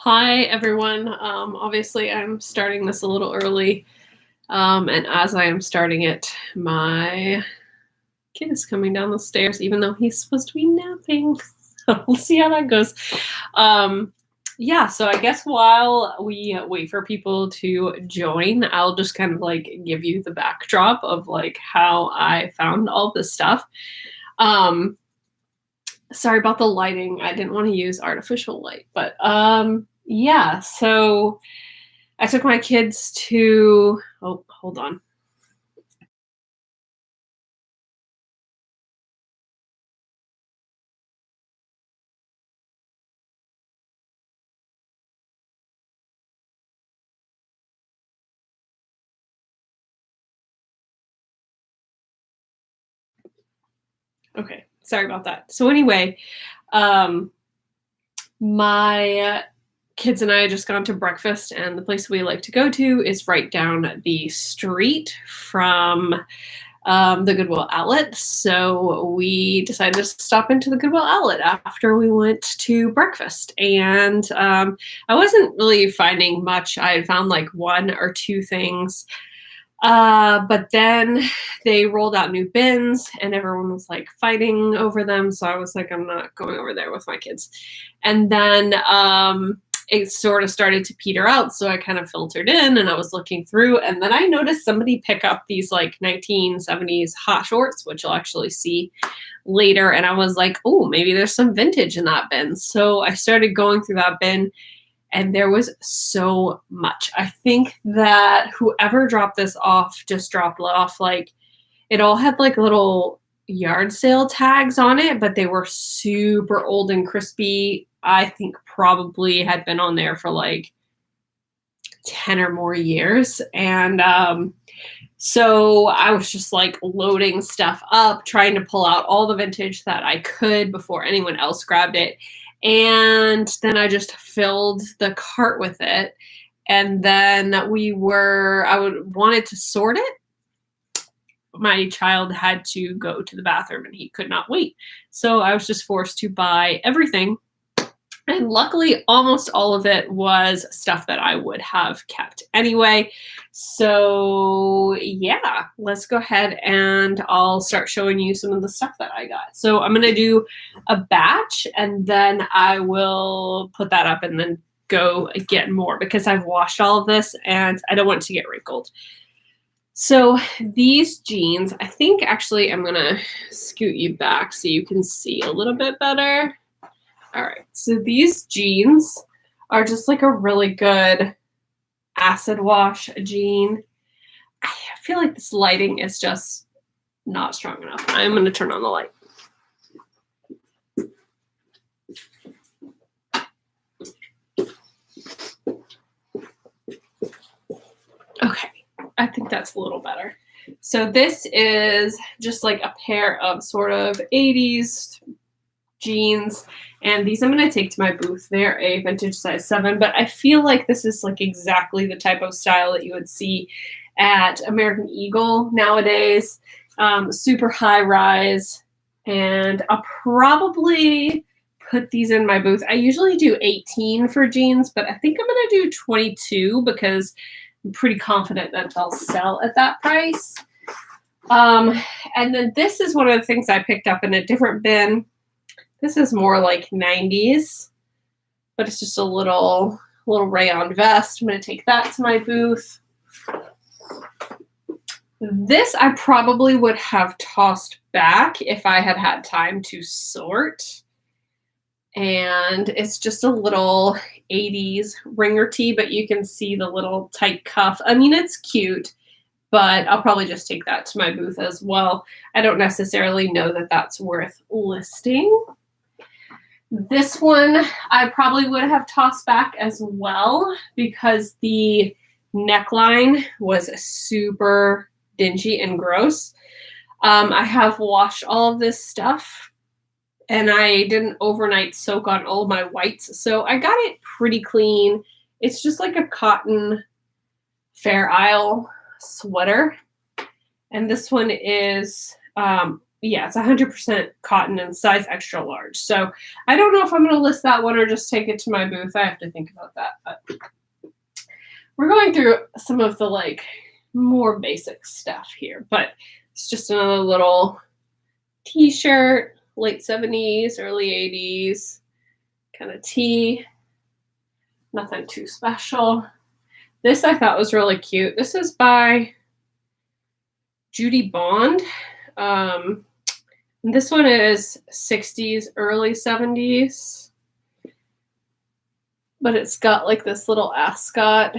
Hi everyone. Obviously I'm starting this a little early. And as I am starting it, my kid is coming down the stairs, even though he's supposed to be napping. So we'll see how that goes. Yeah, so I guess while we wait for people to join, I'll just kind of like give you the backdrop of like how I found all this stuff. Um, Sorry about the lighting. I didn't want to use artificial light, but yeah, so I took my kids to, oh, hold on. Okay, sorry about that. So anyway, um, my kids and I had just gone to breakfast, and the place we like to go to is right down the street from the Goodwill Outlet. So we decided to stop into the Goodwill Outlet after we went to breakfast. And I wasn't really finding much. I had found like one or two things. But then they rolled out new bins and everyone was like fighting over them. So I was like, I'm not going over there with my kids. And then it sort of started to peter out. So I kind of filtered in and I was looking through. And then I noticed somebody pick up these like 1970s hot shorts, which you'll actually see later. And I was like, oh, maybe there's some vintage in that bin. So I started going through that bin. And there was so much. I think that whoever dropped this off just dropped it off. Like, it all had like little yard sale tags on it, but they were super old and crispy. I think probably had been on there for like 10 or more years. And so I was just like loading stuff up, trying to pull out all the vintage that I could before anyone else grabbed it. And then I just filled the cart with it. And then I wanted to sort it. My child had to go to the bathroom and he could not wait. So I was just forced to buy everything. And luckily, almost all of it was stuff that I would have kept anyway. So yeah, let's go ahead and I'll start showing you some of the stuff that I got. So I'm going to do a batch and then I will put that up and then go get more because I've washed all of this and I don't want it to get wrinkled. So these jeans, I think actually I'm going to scoot you back so you can see a little bit better. All right, so these jeans are just like a really good acid wash jean. I feel like this lighting is just not strong enough. I'm going to turn on the light. Okay, I think that's a little better. So this is just like a pair of sort of 80s jeans, and these I'm going to take to my booth. They're a vintage size 7, but I feel like this is like exactly the type of style that you would see at American Eagle nowadays. Super high rise, and I'll probably put these in my booth. I usually do 18 for jeans, but I think I'm going to do 22 because I'm pretty confident that they'll sell at that price. And then this is one of the things I picked up in a different bin. This is more like 90s, but it's just a little rayon vest. I'm going to take that to my booth. This I probably would have tossed back if I had had time to sort. And it's just a little 80s ringer tee, but you can see the little tight cuff. I mean, it's cute, but I'll probably just take that to my booth as well. I don't necessarily know that that's worth listing. This one I probably would have tossed back as well because the neckline was super dingy and gross. I have washed all of this stuff and I didn't overnight soak on all my whites, so I got it pretty clean. It's just like a cotton Fair Isle sweater. And this one is yeah, it's 100% cotton and size extra large. So I don't know if I'm going to list that one or just take it to my booth. I have to think about that. But we're going through some of the like more basic stuff here, but it's just another little t-shirt, late 70s, early 80s kind of tee. Nothing too special. This I thought was really cute. This is by Judy Bond. This one is 60s, early 70s. But it's got like this little ascot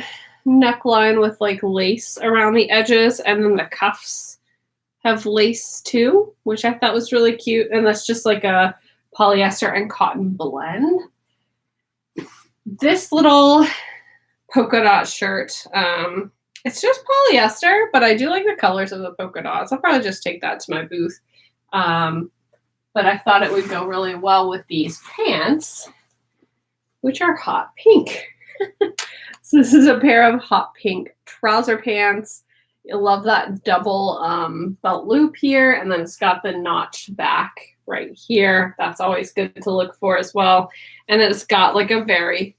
neckline with like lace around the edges, and then the cuffs have lace too, which I thought was really cute. And that's just like a polyester and cotton blend. This little polka dot shirt, it's just polyester, but I do like the colors of the polka dots. I'll probably just take that to my booth. But I thought it would go really well with these pants, which are hot pink. So this is a pair of hot pink trouser pants. I love that double belt loop here, and then it's got the notch back right here. That's always good to look for as well. And it's got like a very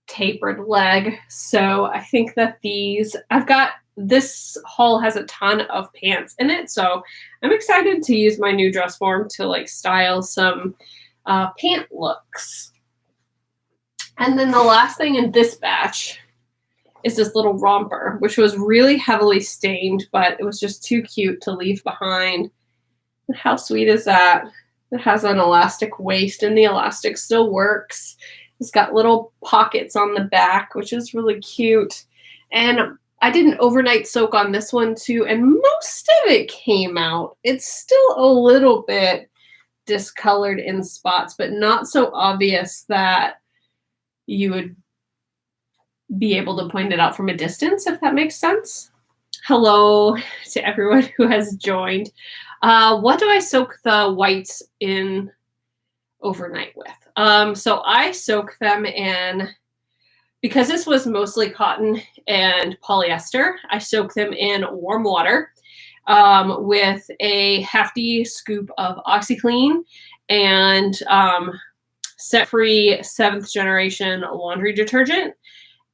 tapered leg. So I think that this haul has a ton of pants in it. So I'm excited to use my new dress form to like style some pant looks. And then the last thing in this batch is this little romper, which was really heavily stained, but it was just too cute to leave behind. And how sweet is that? It has an elastic waist, and the elastic still works. It's got little pockets on the back, which is really cute. And I did an overnight soak on this one too, and most of it came out. It's still a little bit discolored in spots, but not so obvious that you would be able to point it out from a distance, if that makes sense. Hello to everyone who has joined. What do I soak the whites in overnight with? So I soak them in, because this was mostly cotton and polyester, I soak them in warm water with a hefty scoop of OxiClean and scent-free 7th generation laundry detergent.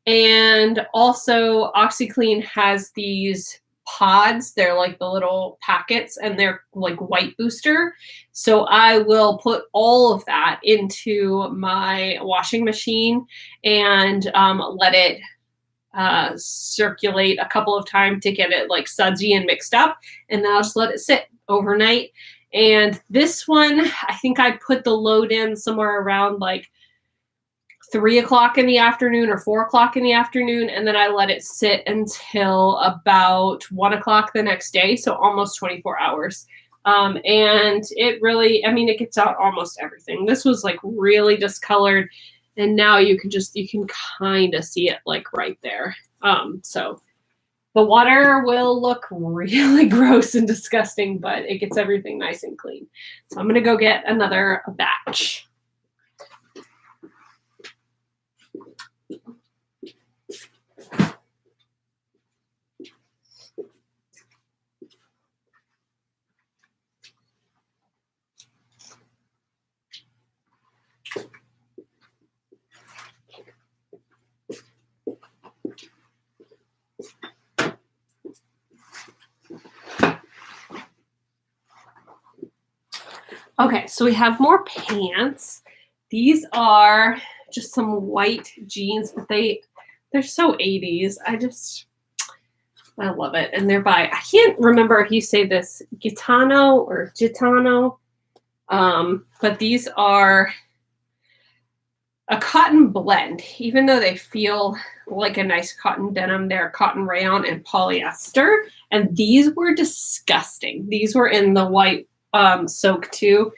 And also OxiClean has these pods. They're like the little packets, and they're like white booster. So I will put all of that into my washing machine and let it circulate a couple of times to get it like sudsy and mixed up. And then I'll just let it sit overnight. And this one, I think I put the load in somewhere around like 3 o'clock in the afternoon or 4 o'clock in the afternoon, and then I let it sit until about 1 o'clock the next day, so almost 24 hours. And it really, I mean, it gets out almost everything. This was like really discolored, and now you can kind of see it like right there. So the water will look really gross and disgusting, but it gets everything nice and clean. So I'm gonna go get another batch. Okay, so we have more pants. These are just some white jeans, but they're so 80s. I love it. And they're by, I can't remember if you say this Gitano or Gitano, but these are a cotton blend. Even though they feel like a nice cotton denim, they're cotton rayon and polyester. And these were disgusting. These were in the white soak too.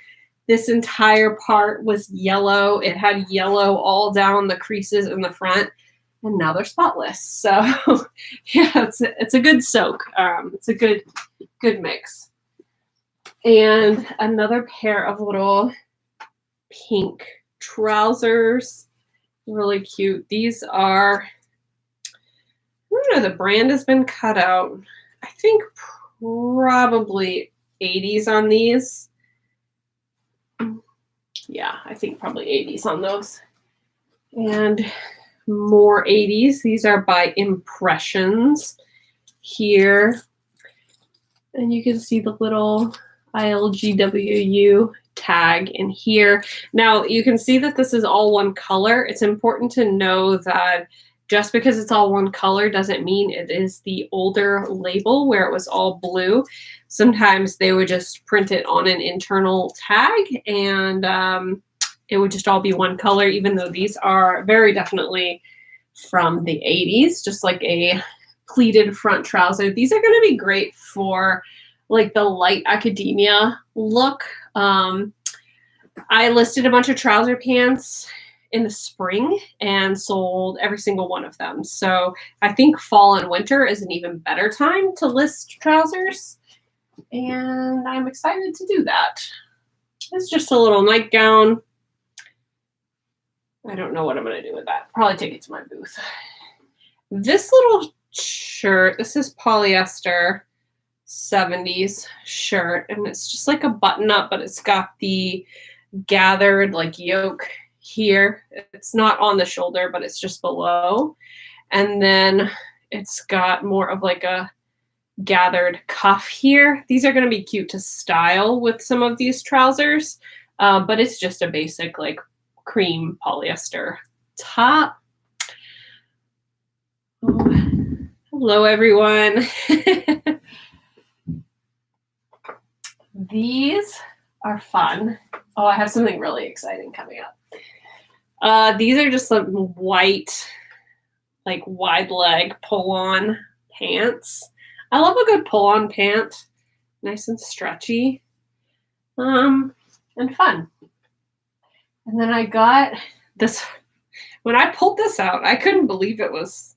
This entire part was yellow. It had yellow all down the creases in the front, and now they're spotless. So yeah, it's a good soak. It's a good mix. And another pair of little pink trousers, really cute. These are, I don't know, the brand has been cut out. I think probably 80s on these. Yeah, I think probably 80s on those. And more 80s. These are by Impressions here. And you can see the little ILGWU tag in here. Now you can see that this is all one color. It's important to know that just because it's all one color doesn't mean it is the older label where it was all blue. Sometimes they would just print it on an internal tag and it would just all be one color, even though these are very definitely from the 80s, just like a pleated front trouser. These are going to be great for like the light academia look. I listed a bunch of trouser pants in the spring and sold every single one of them. So I think fall and winter is an even better time to list trousers. And I'm excited to do that. It's just a little nightgown. I don't know what I'm going to do with that. Probably take it to my booth. This little shirt, this is polyester 70s shirt, and it's just like a button up, but it's got the gathered like yoke here. It's not on the shoulder, but it's just below. And then it's got more of like a gathered cuff here. These are going to be cute to style with some of these trousers, but it's just a basic like cream polyester top. Oh, hello, everyone. These are fun. Oh, I have something really exciting coming up. These are just some white, like wide leg pull-on pants. I love a good pull-on pant. Nice and stretchy. And fun. And then I got this. When I pulled this out, I couldn't believe it was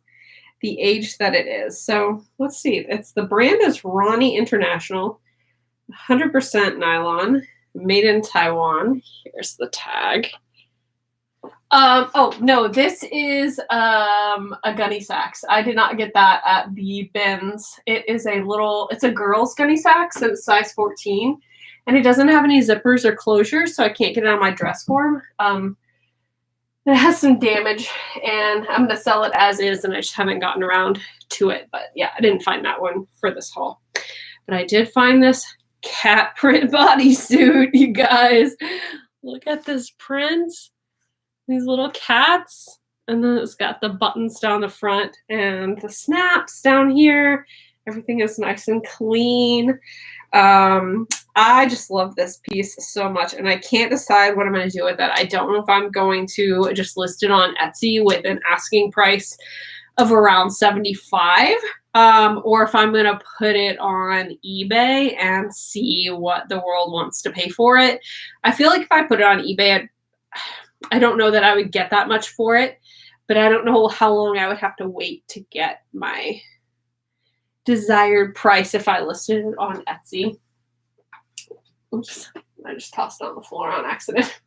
the age that it is. So let's see. It's the brand is Ronnie International. 100% nylon, made in Taiwan. Here's the tag. Oh no, this is a gunny sacks. I did not get that at the bins. It is it's a girl's gunny sacks, and it's size 14, and it doesn't have any zippers or closures, so I can't get it on my dress form. It has some damage, and I'm gonna sell it as is, and I just haven't gotten around to it. But yeah, I didn't find that one for this haul, but I did find this cat print bodysuit. You guys, look at this print. These little cats, and then it's got the buttons down the front and the snaps down here. Everything is nice and clean. I just love this piece so much, and I can't decide what I'm going to do with it. I don't know if I'm going to just list it on Etsy with an asking price of around $75, or if I'm going to put it on eBay and see what the world wants to pay for it. I feel like if I put it on eBay, I don't know that I would get that much for it, but I don't know how long I would have to wait to get my desired price if I listed it on Etsy. Oops, I just tossed it on the floor on accident.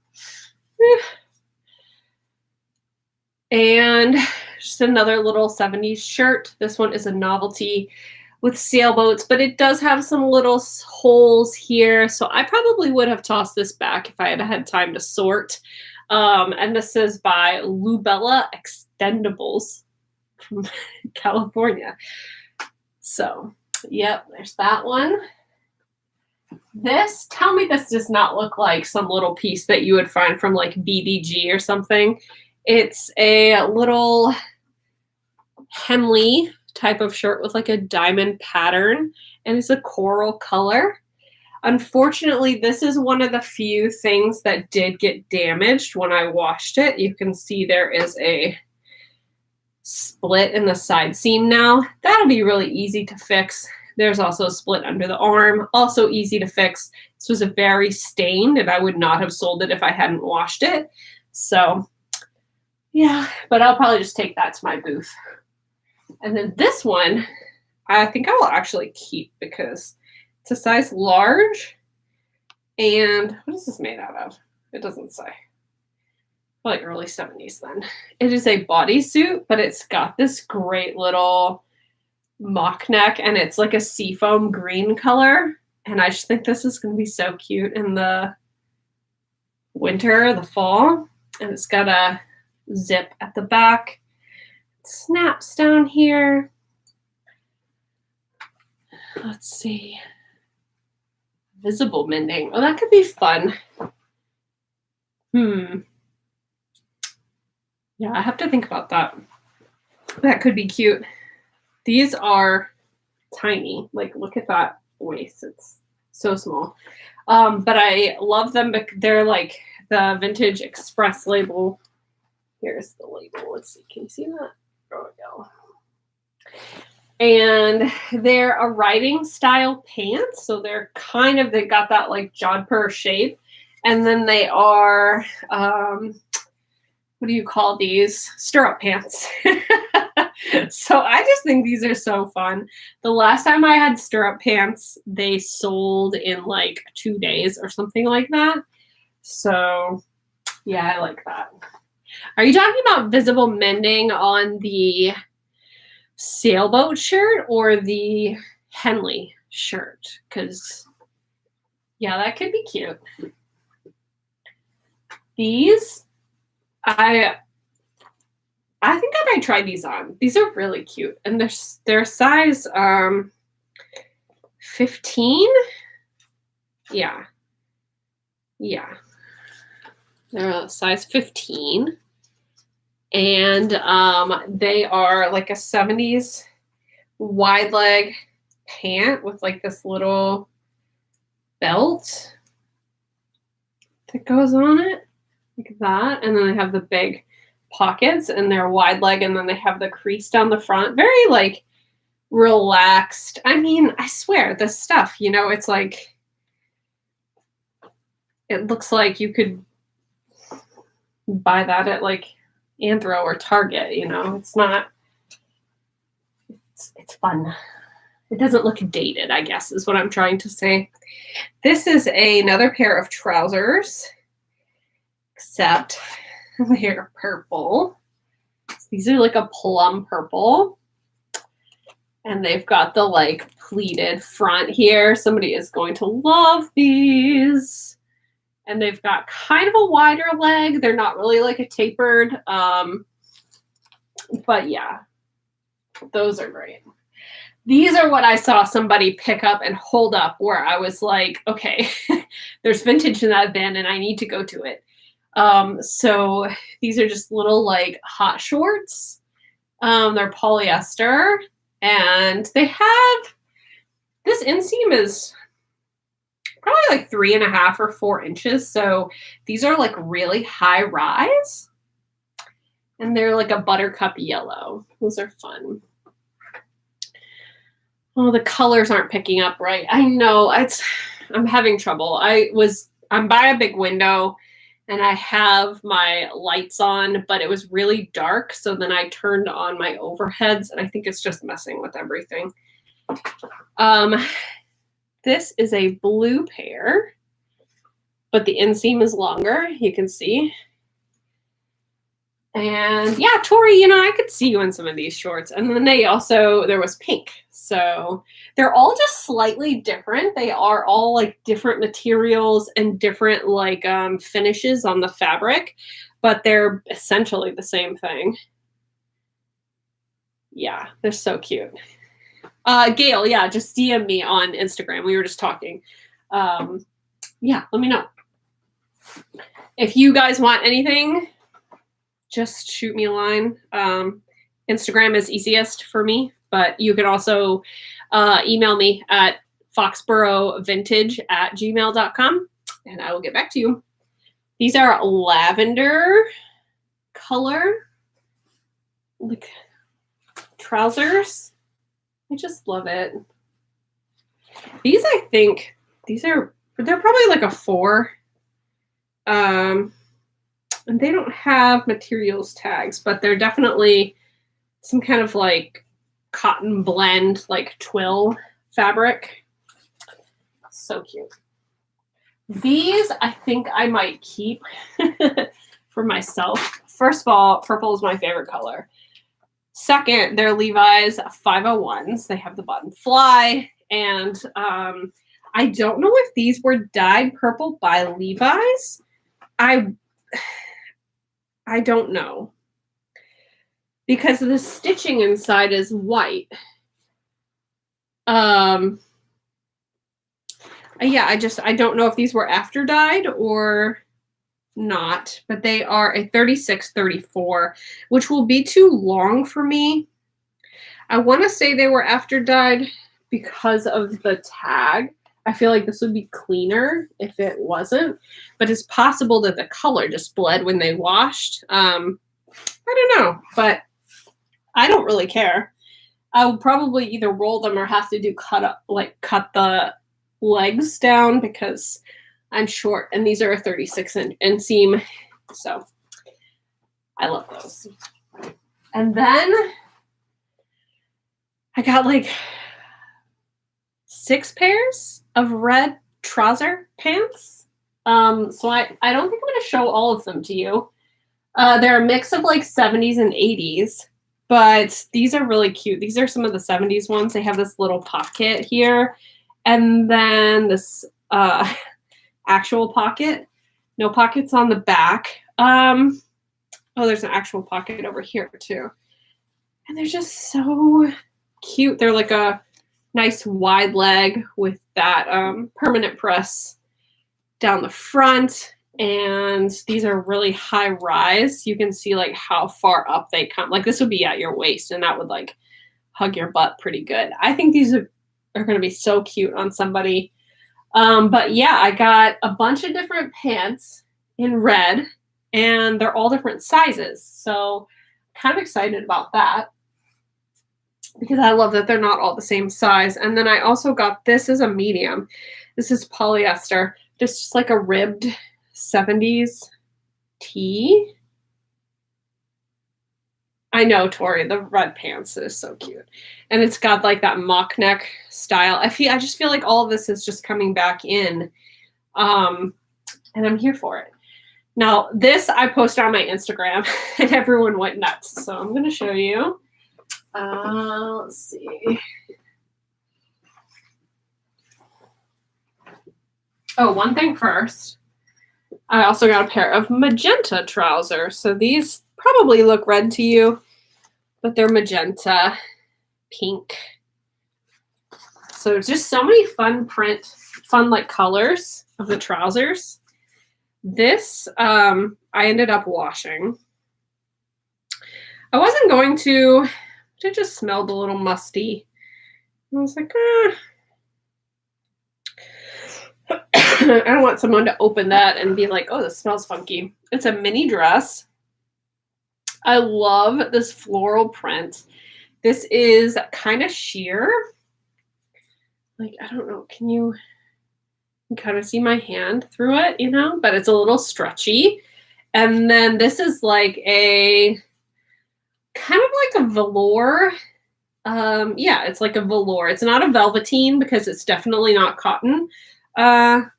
And just another little 70s shirt. This one is a novelty with sailboats, but it does have some little holes here. So I probably would have tossed this back if I had had time to sort. And this is by Lubella Extendables from California. So, yep, there's that one. Tell me this does not look like some little piece that you would find from like BDG or something. It's a little Henley type of shirt with like a diamond pattern, and it's a coral color. Unfortunately, this is one of the few things that did get damaged when I washed it. You can see there is a split in the side seam now. That'll be really easy to fix. There's also a split under the arm, also easy to fix. This was a very stained, and I would not have sold it if I hadn't washed it. So, yeah, but I'll probably just take that to my booth. And then this one, I think I will actually keep because it's a size large. And what is this made out of? It doesn't say. Probably early 70s then. It is a bodysuit, but it's got this great little mock neck, and it's like a seafoam green color. And I just think this is going to be so cute in the winter, the fall. And it's got a zip at the back. It snaps down here. Let's see. Visible mending. Oh, that could be fun. Yeah, I have to think about that. That could be cute. These are tiny. Like, look at that waist. It's so small. But I love them. They're like the Vintage Express label. Here's the label. Let's see. Can you see that? There we go. And they're a riding style pants. So they're kind of, they got that like jodhpur shape. And then they are, what do you call these? Stirrup pants. So I just think these are so fun. The last time I had stirrup pants, they sold in like 2 days or something like that. So yeah, I like that. Are you talking about visible mending on the sailboat shirt or the Henley shirt? Because yeah, that could be cute. These, I think I might try these on. These are really cute, and they're size 15. Yeah, they're a size 15, and they are like a 70s wide leg pant with like this little belt that goes on it like that, and then they have the big pockets, and they're wide leg, and then they have the crease down the front. Very like relaxed. I mean, I swear this stuff, you know, it's like, it looks like you could buy that at like Anthro or Target, you know. It's not, it's fun. It doesn't look dated, I guess, is what I'm trying to say. This is another pair of trousers, except they're purple. These are like a plum purple. And they've got the like pleated front here. Somebody is going to love these. And they've got kind of a wider leg. They're not really like a tapered. But yeah, those are great. These are what I saw somebody pick up and hold up where I was like, okay, there's vintage in that bin and I need to go to it. So these are just little like hot shorts. They're polyester, and they have, this inseam is probably like 3.5 or 4 inches. So these are like really high rise, and they're like a buttercup yellow. Those are fun. Oh, the colors aren't picking up right. I know, I'm having trouble. I'm by a big window and I have my lights on, but it was really dark. So then I turned on my overheads, and I think it's just messing with everything. This is a blue pair, but the inseam is longer, you can see. And yeah, Tori, you know, I could see you in some of these shorts. And then there was pink. So they're all just slightly different. They are all like different materials and different like finishes on the fabric, but they're essentially the same thing. Yeah, they're so cute. Gail, yeah, just DM me on Instagram. We were just talking. Yeah, let me know. If you guys want anything, just shoot me a line. Instagram is easiest for me, but you can also email me at foxboroughvintage@gmail.com, and I will get back to you. These are lavender color, like trousers. I just love it. These, I think, they're probably like a 4. And they don't have materials tags, but they're definitely some kind of like cotton blend, like twill fabric. So cute. These, I think I might keep for myself. First of all, purple is my favorite color. Second, they're Levi's 501s. They have the button fly, and I don't know if these were dyed purple by Levi's. I don't know. Because the stitching inside is white. Yeah, I don't know if these were after dyed or not, but they are a 36-34, which will be too long for me. I want to say they were after dyed because of the tag. I feel like this would be cleaner if it wasn't, but it's possible that the color just bled when they washed. I don't know, but I don't really care. I would probably either roll them or have to do cut the legs down because I'm short and these are a 36 inseam. So I love those. And then I got like 6 pairs of red trouser pants. So I don't think I'm going to show all of them to you. They're a mix of like 70s and 80s. But these are really cute. These are some of the 70s ones. They have this little pocket here. And then this actual pocket. No pockets on the back. Oh, there's an actual pocket over here too. And they're just so cute. They're like a nice wide leg with that permanent press down the front. And these are really high rise. You can see like how far up they come. Like this would be at your waist and that would like hug your butt pretty good. I think these are going to be so cute on somebody. But yeah, I got a bunch of different pants in red and they're all different sizes. So kind of excited about that because I love that they're not all the same size. And then I also got, this is a medium. This is polyester, just like a ribbed 70s tee. I know, Tori, the red pants is so cute. And it's got like that mock neck style. I just feel like all of this is just coming back in. And I'm here for it. Now, this I posted on my Instagram and everyone went nuts. So I'm going to show you. Let's see. Oh, one thing first. I also got a pair of magenta trousers. So these probably look red to you, but they're magenta, pink. So just so many fun like colors of the trousers. This, I ended up washing. I wasn't going to, it just smelled a little musty. I was like, I don't want someone to open that and be like, oh, this smells funky. It's a mini dress. I love this floral print. This is kind of sheer. Like, I don't know. Can you kind of see my hand through it, you know? But it's a little stretchy. And then this is like a kind of like a velour. Yeah, it's like a velour. It's not a velveteen because it's definitely not cotton. But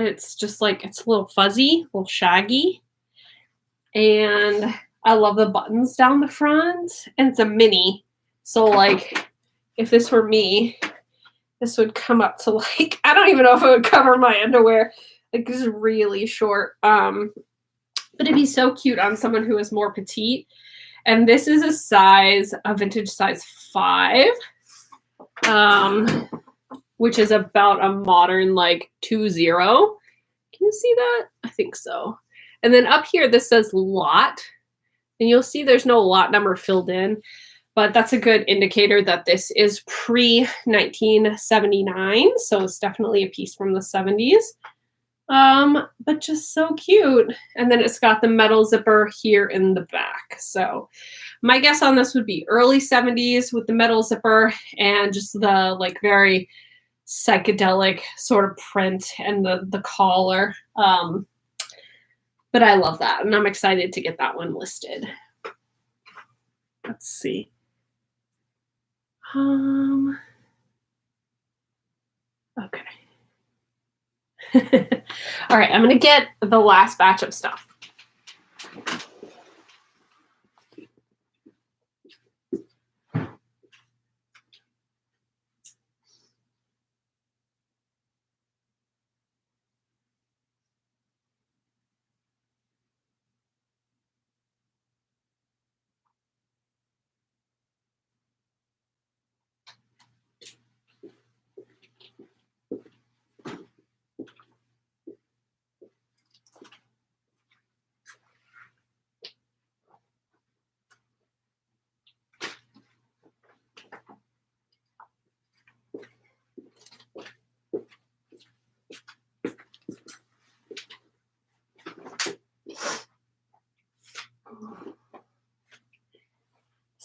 it's just like, it's a little fuzzy, a little shaggy. And I love the buttons down the front. And it's a mini. So like, if this were me, this would come up to like, I don't even know if it would cover my underwear. Like this is really short. But it'd be so cute on someone who is more petite. And this is a vintage size 5. Which is about a modern like 20. Can you see that? I think so. And then up here, this says lot. And you'll see there's no lot number filled in. But that's a good indicator that this is pre-1979. So it's definitely a piece from the 70s. But just so cute. And then it's got the metal zipper here in the back. So my guess on this would be early 70s with the metal zipper and just the like very psychedelic sort of print and the collar. But I love that. And I'm excited to get that one listed. Let's see. Okay. All right, I'm going to get the last batch of stuff.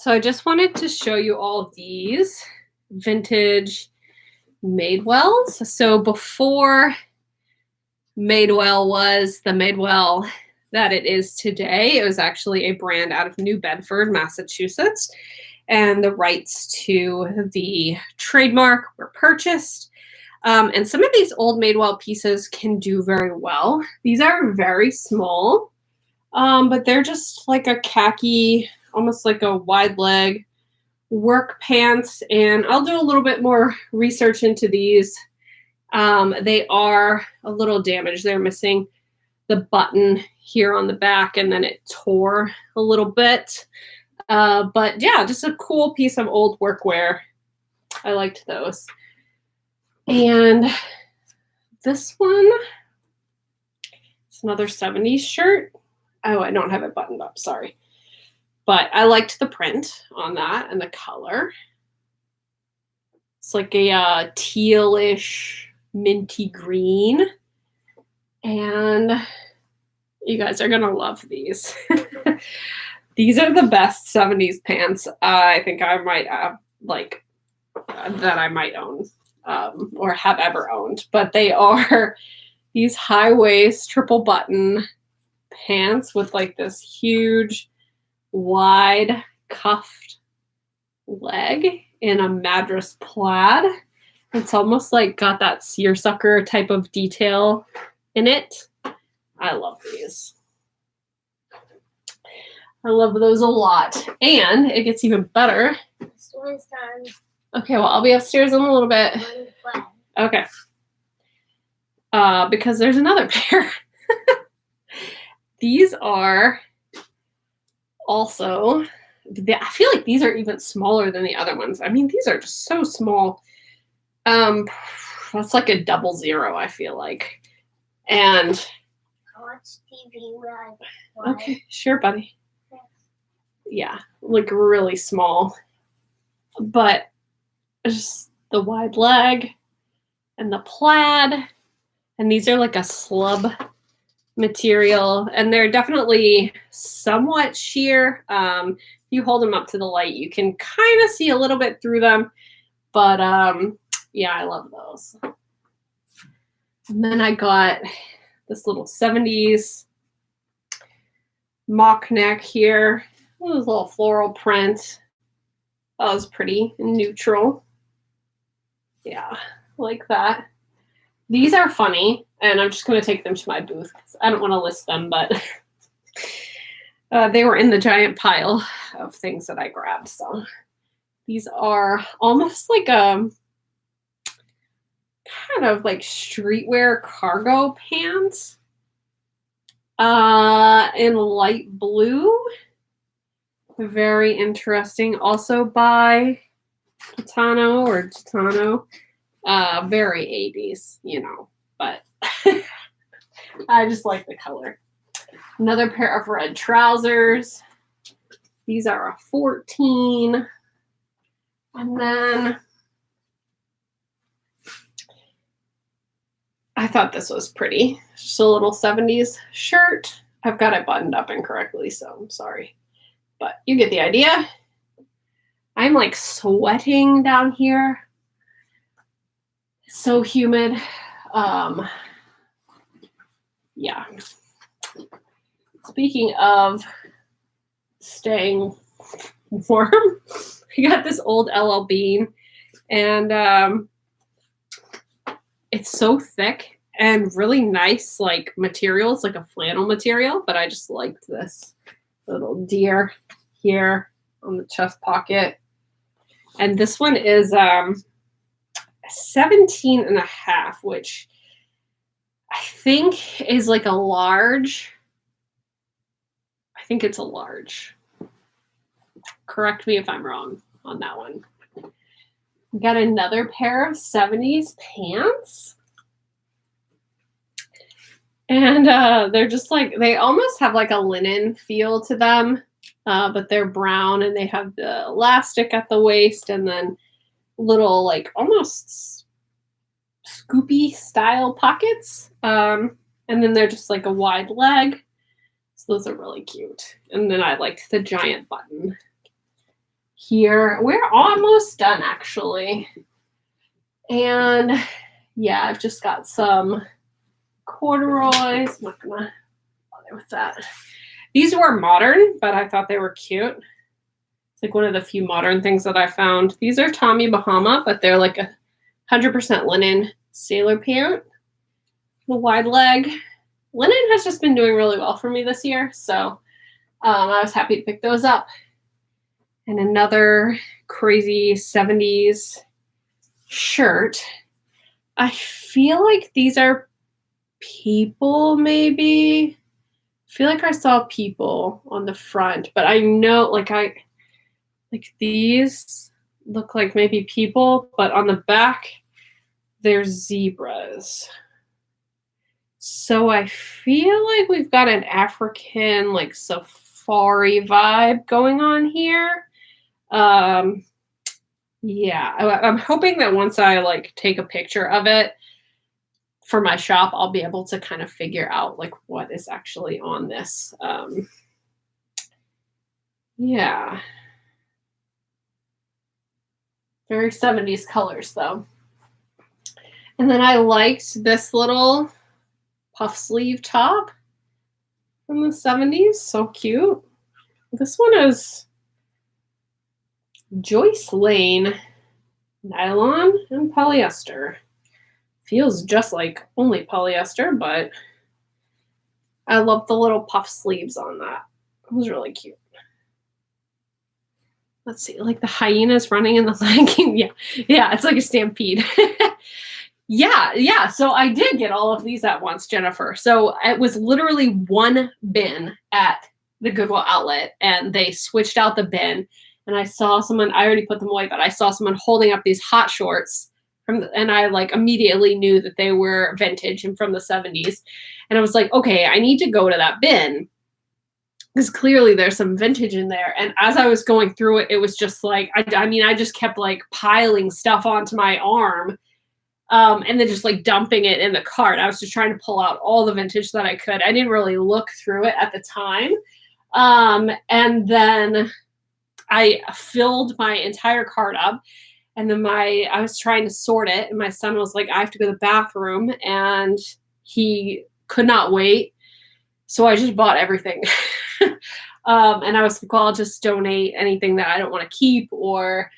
So I just wanted to show you all of these vintage Madewells. So before Madewell was the Madewell that it is today, it was actually a brand out of New Bedford, Massachusetts, and the rights to the trademark were purchased. And some of these old Madewell pieces can do very well. These are very small, but they're just like a khaki, almost like a wide leg work pants. And I'll do a little bit more research into these. They are a little damaged. They're missing the button here on the back, and then it tore a little bit. But yeah, just a cool piece of old workwear. I liked those. And this one, it's another 70s shirt. Oh, I don't have it buttoned up, sorry. But I liked the print on that and the color. It's like a tealish, minty green. And you guys are gonna love these. These are the best 70s pants I think I might have, like, that I might own. Or have ever owned, but they are these high waist triple button pants with like this huge wide cuffed leg in a Madras plaid. It's almost like got that seersucker type of detail in it. I love these. I love those a lot. And it gets even better. This one's done. Okay, well, I'll be upstairs in a little bit. Okay. Because there's another pair. These are also, I feel like these are even smaller than the other ones. I mean, these are just so small. That's like a 00, I feel like. And I watch TV when okay, sure, buddy. Yeah, like really small. But just the wide leg and the plaid, and these are like a slub material, and they're definitely somewhat sheer. If you hold them up to the light, you can kind of see a little bit through them, but yeah, I love those. And then I got this little 70s mock neck here. It was a little floral print. That was pretty neutral. Yeah, like that. These are funny, and I'm just going to take them to my booth because I don't want to list them, but they were in the giant pile of things that I grabbed. So these are almost like a kind of like streetwear cargo pants in light blue. Very interesting. Also by Gitano or Gitano. Very 80s, you know, but I just like the color. Another pair of red trousers. These are a 14. And then I thought this was pretty. Just a little 70s shirt. I've got it buttoned up incorrectly, so I'm sorry. But you get the idea. I'm like sweating down here. It's so humid. Yeah. Speaking of staying warm, I got this old LL Bean, and it's so thick and really nice, like material. It's like a flannel material, but I just liked this little deer here on the chest pocket. And this one is 17 and a half, which I think is like a large. I think it's a large. Correct me if I'm wrong on that one. We got another pair of 70s pants. And they're just like, they almost have like a linen feel to them, but they're brown and they have the elastic at the waist and then little like almost scoopy style pockets. And then they're just like a wide leg. So those are really cute. And then I liked the giant button. here. We're almost done actually. And yeah, I've just got some corduroys. I'm not gonna bother with that. These were modern, but I thought they were cute. It's like one of the few modern things that I found. These are Tommy Bahama, but they're like 100% linen sailor pant. The wide leg. Linen has just been doing really well for me this year, so I was happy to pick those up. And another crazy 70s shirt. I feel like these are people, maybe. I feel like I saw people on the front, but I know like these look like maybe people, but on the back they're zebras. So I feel like we've got an African like safari vibe going on here. Yeah, I'm hoping that once I like take a picture of it for my shop, I'll be able to kind of figure out like what is actually on this. Yeah. Very 70s colors though. And then I liked this little puff sleeve top from the 70s. So cute. This one is Joyce Lane nylon and polyester. Feels just like only polyester, but I love the little puff sleeves on that. It was really cute. Let's see, like the hyenas running in the legging. Yeah, it's like a stampede. Yeah. So I did get all of these at once, Jennifer. So it was literally one bin at the Goodwill Outlet, and they switched out the bin. And I saw someone, I already put them away, but I saw someone holding up these hot shorts and I like immediately knew that they were vintage and from the 70s. And I was like, okay, I need to go to that bin because clearly there's some vintage in there. And as I was going through it, it was just like, I just kept like piling stuff onto my arm and then just like dumping it in the cart. I was just trying to pull out all the vintage that I could. I didn't really look through it at the time. And then I filled my entire cart up. And then I was trying to sort it, and my son was like, I have to go to the bathroom, and he could not wait. So I just bought everything. And I was like, well, I'll just donate anything that I don't want to keep or,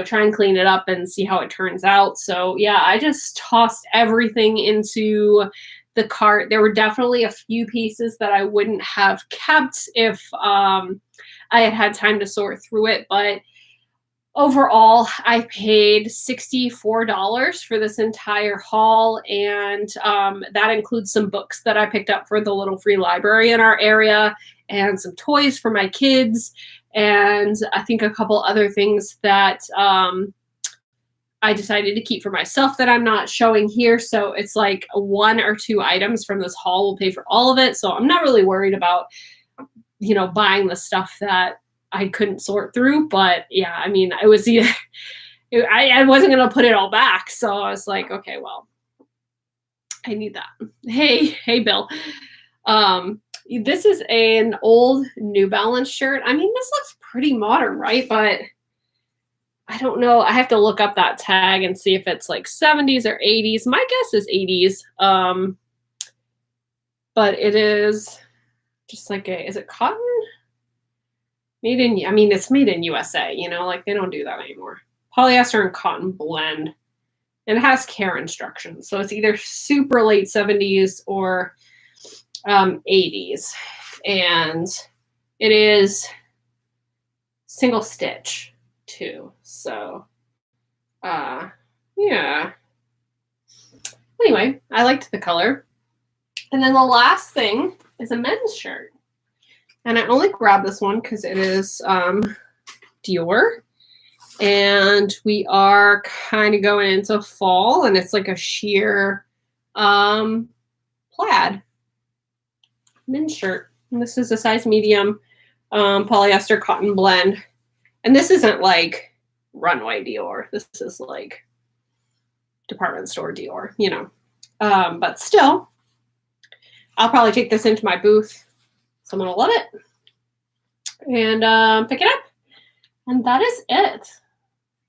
try and clean it up and see how it turns out. So yeah, I just tossed everything into the cart. There were definitely a few pieces that I wouldn't have kept if I had time to sort through it, but overall, I paid $64 for this entire haul, and that includes some books that I picked up for the little free library in our area, and some toys for my kids, and I think a couple other things that I decided to keep for myself that I'm not showing here. So it's like 1 or 2 items from this haul will pay for all of it. So I'm not really worried about, buying the stuff that I couldn't sort through, but yeah, I mean, it was either, I wasn't going to put it all back. So I was like, okay, well, I need that. Hey, Bill. This is an old New Balance shirt. I mean, this looks pretty modern, right? But I don't know. I have to look up that tag and see if it's like 70s or 80s. My guess is 80s. But it is just like is it cotton? It's made in USA, like they don't do that anymore. Polyester and cotton blend. And it has care instructions. So it's either super late 70s or 80s. And it is single stitch too. So, yeah. Anyway, I liked the color. And then the last thing is a men's shirt. And I only grabbed this one because it is Dior. And we are kind of going into fall, and it's like a sheer plaid men's shirt. And this is a size medium polyester cotton blend. And this isn't like runway Dior. This is like department store Dior, But still, I'll probably take this into my booth. Someone will love it and pick it up. And that is it.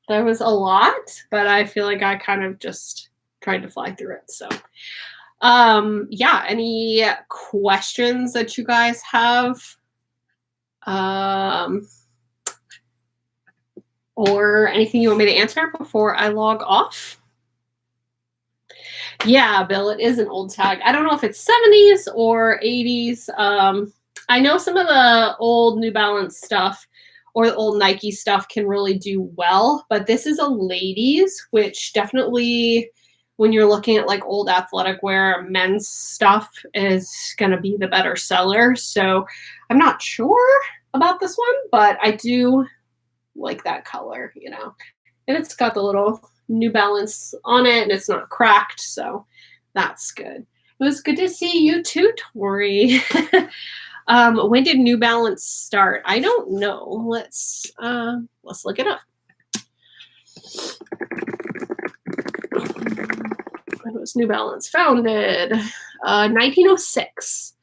There was a lot, but I feel like I kind of just tried to fly through it. So, yeah, any questions that you guys have? Or anything you want me to answer before I log off? Yeah, Bill, it is an old tag. I don't know if it's 70s or 80s. I know some of the old New Balance stuff or the old Nike stuff can really do well, but this is a ladies, which definitely when you're looking at like old athletic wear, men's stuff is going to be the better seller. So I'm not sure about this one, but I do like that color, you know, and it's got the little New Balance on it and it's not cracked. So that's good. It was good to see you too, Tori. When did New Balance start? I don't know. Let's look it up. When was New Balance founded? 1906.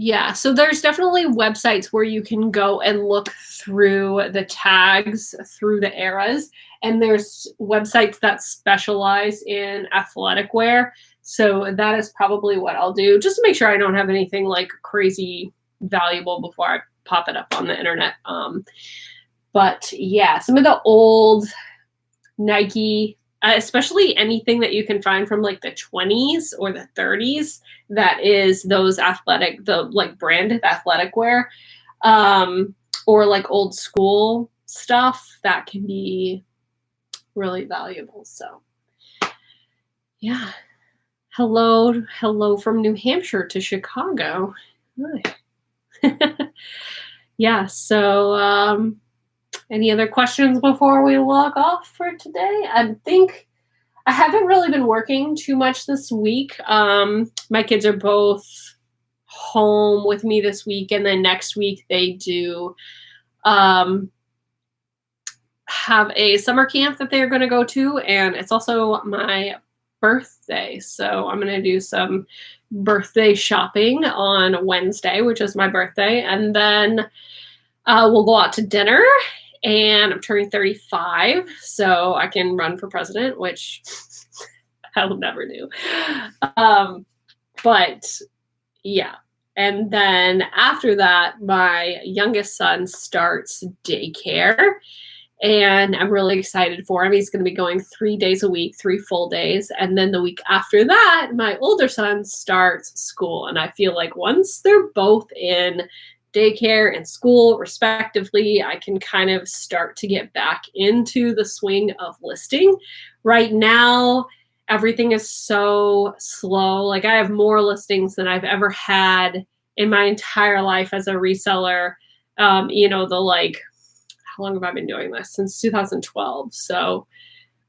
Yeah, so there's definitely websites where you can go and look through the tags through the eras, and there's websites that specialize in athletic wear. So that is probably what I'll do, just to make sure I don't have anything like crazy valuable before I pop it up on the internet. But yeah, some of the old Nike, especially anything that you can find from like the 20s or the 30s, that is those athletic, the like branded athletic wear, or like old school stuff that can be really valuable. So yeah. Hello from New Hampshire to Chicago. Yeah, so any other questions before we log off for today? I think I haven't really been working too much this week. My kids are both home with me this week, and then next week they do have a summer camp that they're going to go to, and it's also my birthday. So I'm going to do some birthday shopping on Wednesday, which is my birthday, and then we'll go out to dinner. And I'm turning 35, so I can run for president, which I will never do. But yeah. And then after that, my youngest son starts daycare, and I'm really excited for him. He's going to be going 3 days a week, 3 full days. And then the week after that, my older son starts school. And I feel like once they're both in daycare and school respectively, I can kind of start to get back into the swing of listing. Right now, everything is so slow. Like I have more listings than I've ever had in my entire life as a reseller. You know, the like, how long have I been doing this? Since 2012. So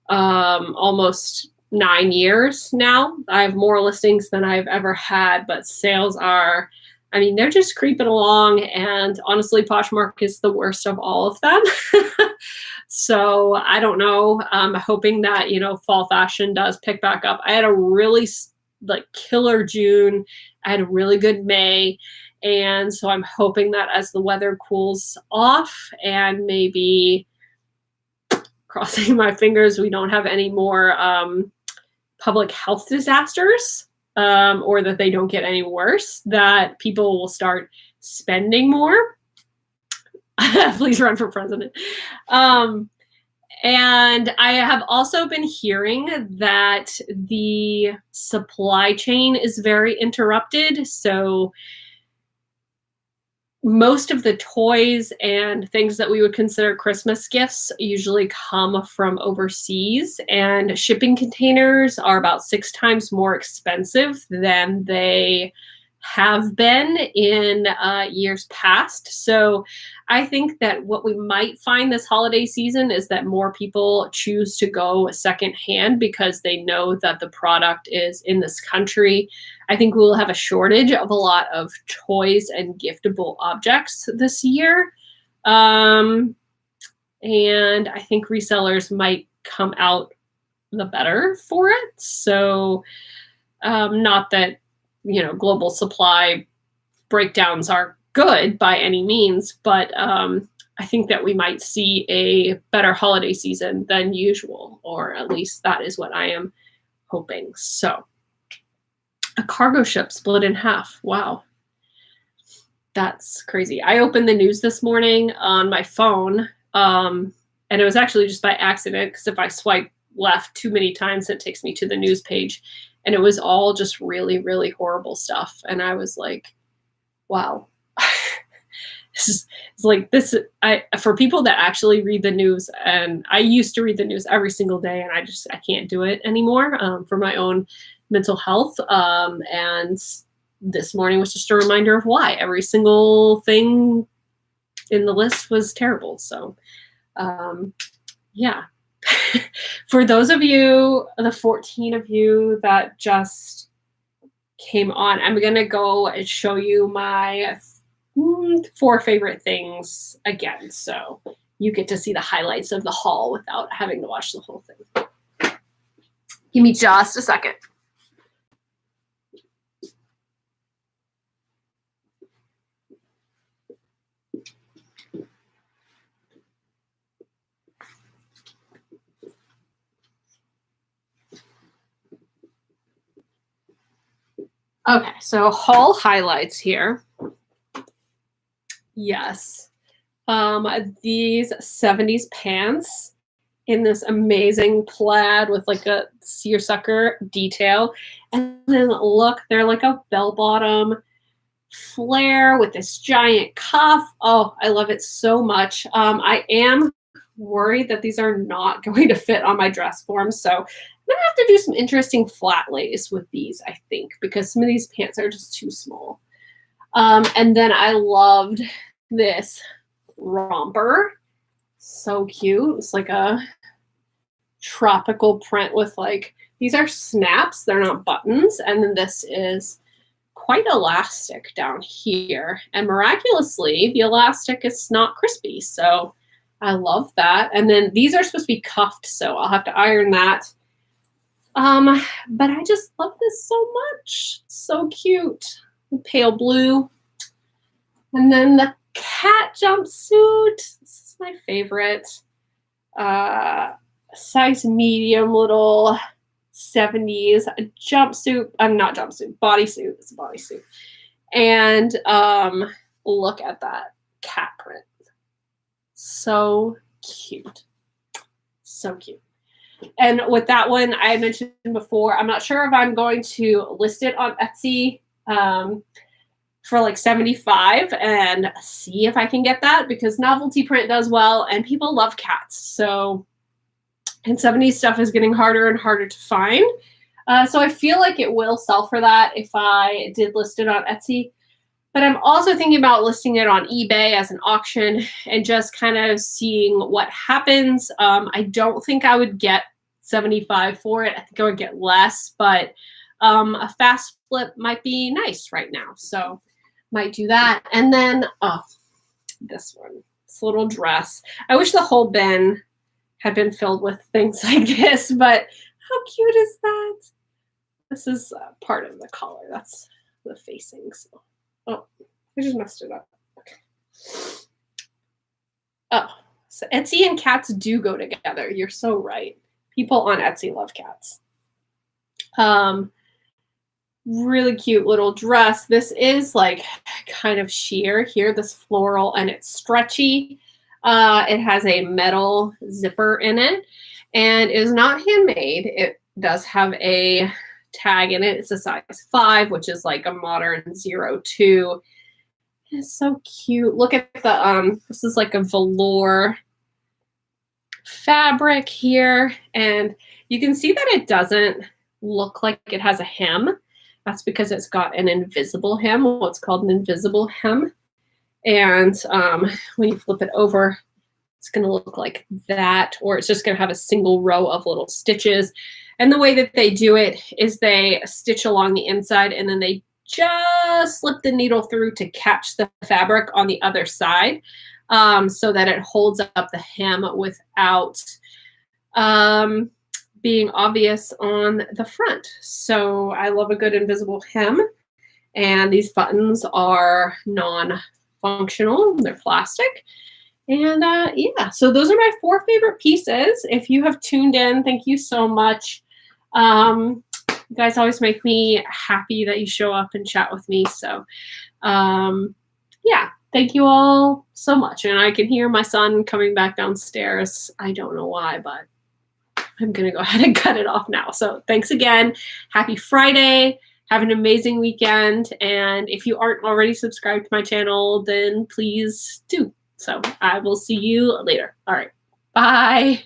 almost 9 years now. I have more listings than I've ever had, but sales are, I mean, they're just creeping along, and honestly, Poshmark is the worst of all of them. So I don't know. I'm hoping that, you know, fall fashion does pick back up. I had a really like killer June. I had a really good May. And so I'm hoping that as the weather cools off and maybe crossing my fingers, we don't have any more public health disasters. Or that they don't get any worse, that people will start spending more. Please run for president. And I have also been hearing that the supply chain is very interrupted. So most of the toys and things that we would consider Christmas gifts usually come from overseas, and shipping containers are about 6 times more expensive than they have been in years past. So I think that what we might find this holiday season is that more people choose to go secondhand because they know that the product is in this country. I think we'll have a shortage of a lot of toys and giftable objects this year. And I think resellers might come out the better for it. So not that, you know, global supply breakdowns are good by any means, but I think that we might see a better holiday season than usual, or at least that is what I am hoping. So a cargo ship split in half. Wow. That's crazy. I opened the news this morning on my phone, and it was actually just by accident, because if I swipe left too many times, it takes me to the news page, and it was all just really, really horrible stuff. And I was like, wow. It's like this. For people that actually read the news, and I used to read the news every single day, and I can't do it anymore for my own mental health. And this morning was just a reminder of why every single thing in the list was terrible. So, yeah. For those of you, the 14 of you that just came on, I'm going to go and show you my 4 favorite things again. So you get to see the highlights of the haul without having to watch the whole thing. Give me just a second. Okay, so haul highlights here. Yes. These 70s pants in this amazing plaid with like a seersucker detail. And then look, they're like a bell-bottom flare with this giant cuff. Oh, I love it so much. I am worried that these are not going to fit on my dress form, so I'm gonna have to do some interesting flat lays with these, I think, because some of these pants are just too small. And then I loved this romper. So cute. It's like a tropical print with like, these are snaps, they're not buttons. And then this is quite elastic down here. And miraculously, the elastic is not crispy. So I love that. And then these are supposed to be cuffed, so I'll have to iron that. But I just love this so much. So cute. Pale blue. And then the cat jumpsuit. This is my favorite. Size medium, little 70s jumpsuit. Not jumpsuit, bodysuit. It's a bodysuit. And look at that cat print. So cute. So cute. And with that one, I mentioned before, I'm not sure if I'm going to list it on Etsy for like $75 and see if I can get that, because novelty print does well and people love cats. So, and 70s stuff is getting harder and harder to find. So I feel like it will sell for that if I did list it on Etsy. But I'm also thinking about listing it on eBay as an auction and just kind of seeing what happens. I don't think I would get $75 for it. I think I would get less, but a fast flip might be nice right now. So might do that. And then, oh, this one, this little dress. I wish the whole bin had been filled with things like this, but how cute is that? This is part of the collar. That's the facing. So. Oh, I just messed it up. Okay. Oh, so Etsy and cats do go together. You're so right. People on Etsy love cats. Really cute little dress. This is like kind of sheer here, this floral, and it's stretchy. It has a metal zipper in it and is not handmade. It does have a tag in it. It's a size 5, which is like a modern 02. It's so cute. Look at the this is like a velour fabric here, and you can see that it doesn't look like it has a hem. That's because it's got an invisible hem, what's called an invisible hem. And when you flip it over, it's going to look like that, or it's just going to have a single row of little stitches. And the way that they do it is they stitch along the inside and then they just slip the needle through to catch the fabric on the other side, so that it holds up the hem without being obvious on the front. So I love a good invisible hem, and these buttons are functional. They're plastic. And yeah, so those are my 4 favorite pieces. If you have tuned in, thank you so much. You guys always make me happy that you show up and chat with me. So yeah, thank you all so much. And I can hear my son coming back downstairs. I don't know why, but I'm going to go ahead and cut it off now. So thanks again. Happy Friday. Have an amazing weekend. And if you aren't already subscribed to my channel, then please do. So I will see you later. All right. Bye.